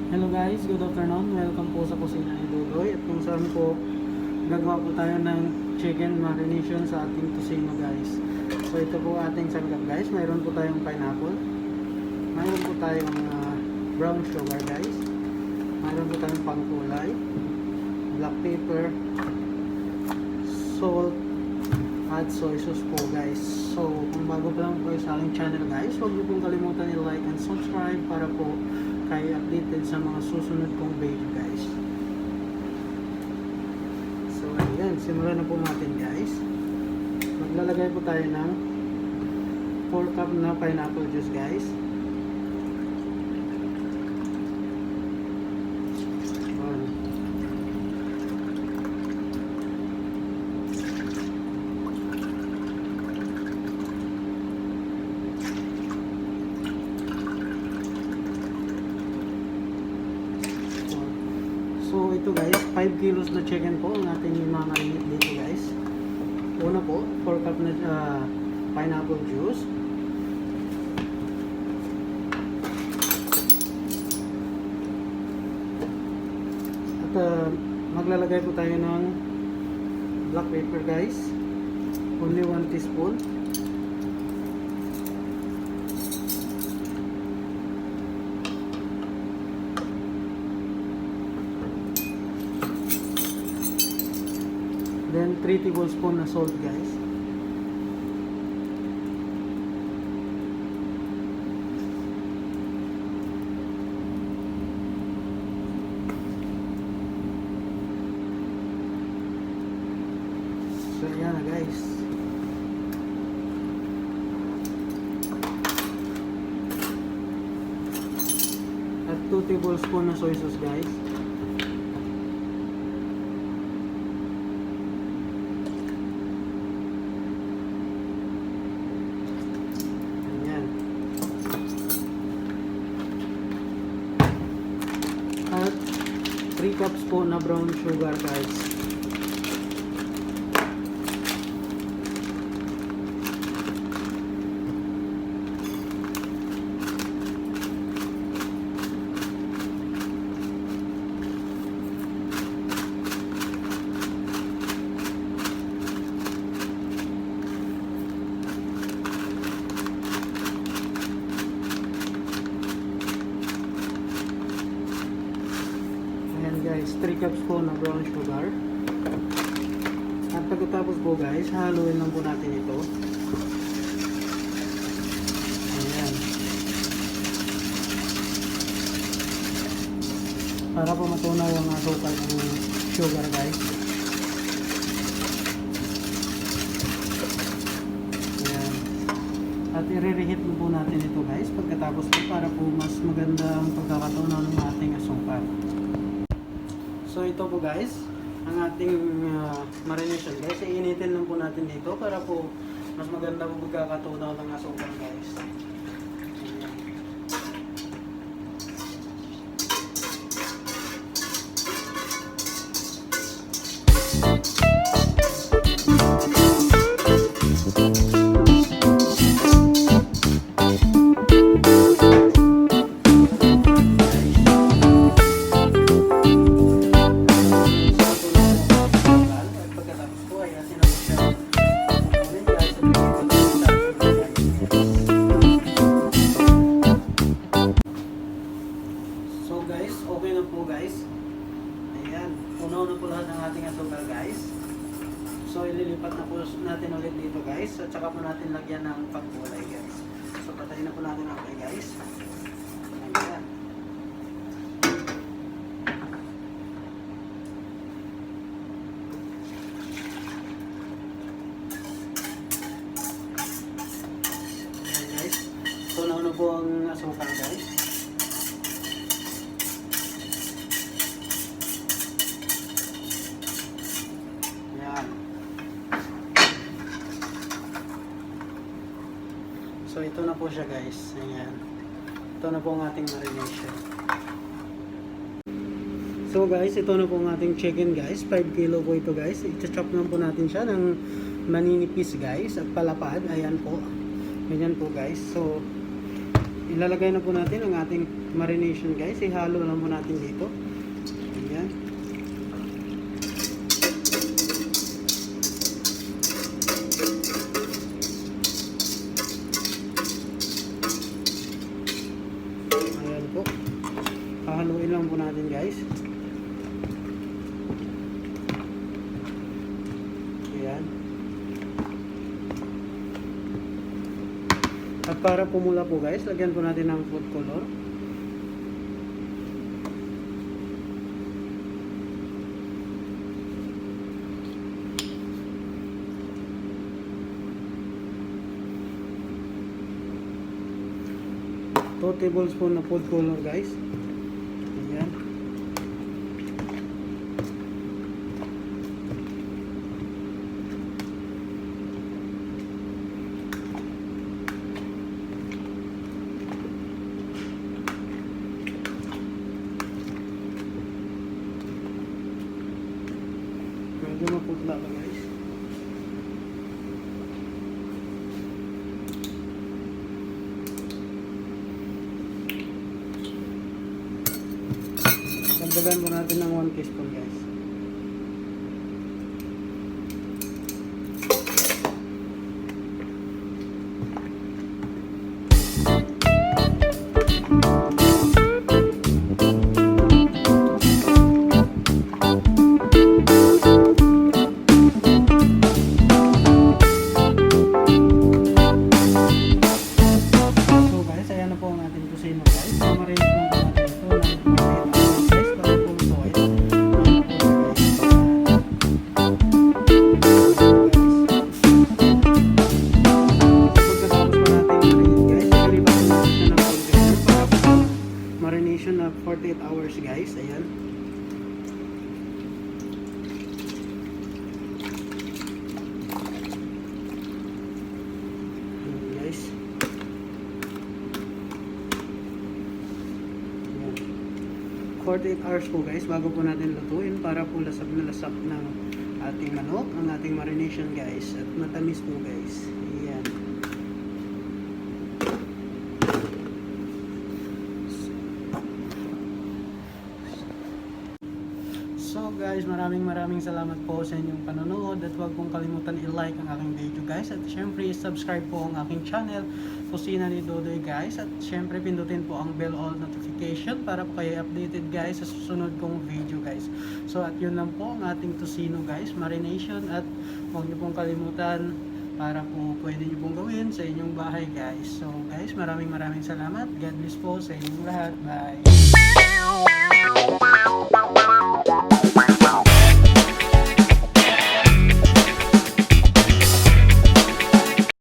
Hello guys, good afternoon. Welcome po sa Kusina ni DHODOY. At kung saan po gagawa po tayo ng chicken marination sa ating tucino guys. So ito po ating sangkap guys. Mayroon po tayong pineapple. Mayroon po tayong brown sugar guys. Mayroon po tayong pangkulay, black pepper, salt, at soy sauce po guys. So kung bago pa lang po sa aking channel guys, huwag niyo pong kalimutan i-like and subscribe para po kayo updated sa mga susunod kong video guys. So ayan, simulan na po natin guys. Maglalagay po tayo ng 4 cup na pineapple juice guys. So ito guys, 5 kilos na chicken po ang ating mamarinate dito guys. Una po, 4 cup na pineapple juice. At maglalagay po tayo ng black pepper guys. Only 1 teaspoon. Then 3 tablespoon na salt guys. So yan na guys. At 2 tablespoon na soy sauce guys. At 3 cups po na brown sugar guys. Guys, 3 cups po na brown sugar. At pagkatapos po guys, haluin lang po natin ito. Ayan. Para po matunaw ang asukal ng sugar guys. Ayan. At i-reheat po natin ito guys pagkatapos po para po mas maganda ang pagkakatunaw ng ating asukal. So ito po guys, ang ating marination guys, iinitin lang po natin dito para po mas maganda po pagkakatunaw ng asukal guys. Okay na po guys. Ayan, puno na po lahat ng ating asukal guys. So ililipat na po natin ulit dito guys. At saka po natin lagyan ng pangkulay guys. So patayin na po natin ang okay guys. Ayan. Ayan guys. So nauna po ang asukal guys. So ito na po siya guys. Ayan. Ito na po ang ating marination. So guys, ito na po ang ating chicken guys. 5 kilo po ito guys. I-chop lang po natin siya ng maninipis guys at palapad. Ayan po. Ganyan po guys. So ilalagay na po natin ang ating marination guys. Ihalo lang po natin dito. Ayan. Ayan po. Hahaluin lang po natin guys. Ayan. At para pumula po guys, lagyan po natin ng food color. Two tablespoon na food color guys. Ayan. Medyo maputla pa guys. Dagdagan po natin ng 1 teaspoon guys. So guys, ayan na po ang ating kusino guys. Marinate lang po natin ito ng 48 hours guys para po ito ay pagkatapos pa natin marinate guys, ililipat po natin siya ng container para po marination na 48 hours guys. Ayan. Ayan guys. 48 hours po guys bago po natin lutuin para po lasap na lasap ng ating manok, ang ating marination guys, at matamis po guys. Ayan. So guys, maraming salamat po sa inyong panonood at huwag pong kalimutan i-like ang aking video guys, at syempre i-subscribe po ang aking channel Kusina ni Dodoy guys, at syempre pindutin po ang bell all notification para po kayo updated guys sa susunod kong video guys. So at yun lang po ang ating tucino guys, marination, at huwag niyo pong kalimutan para po pwede niyo pong gawin sa inyong bahay guys. So guys, maraming salamat. God bless po sa inyong lahat. Bye!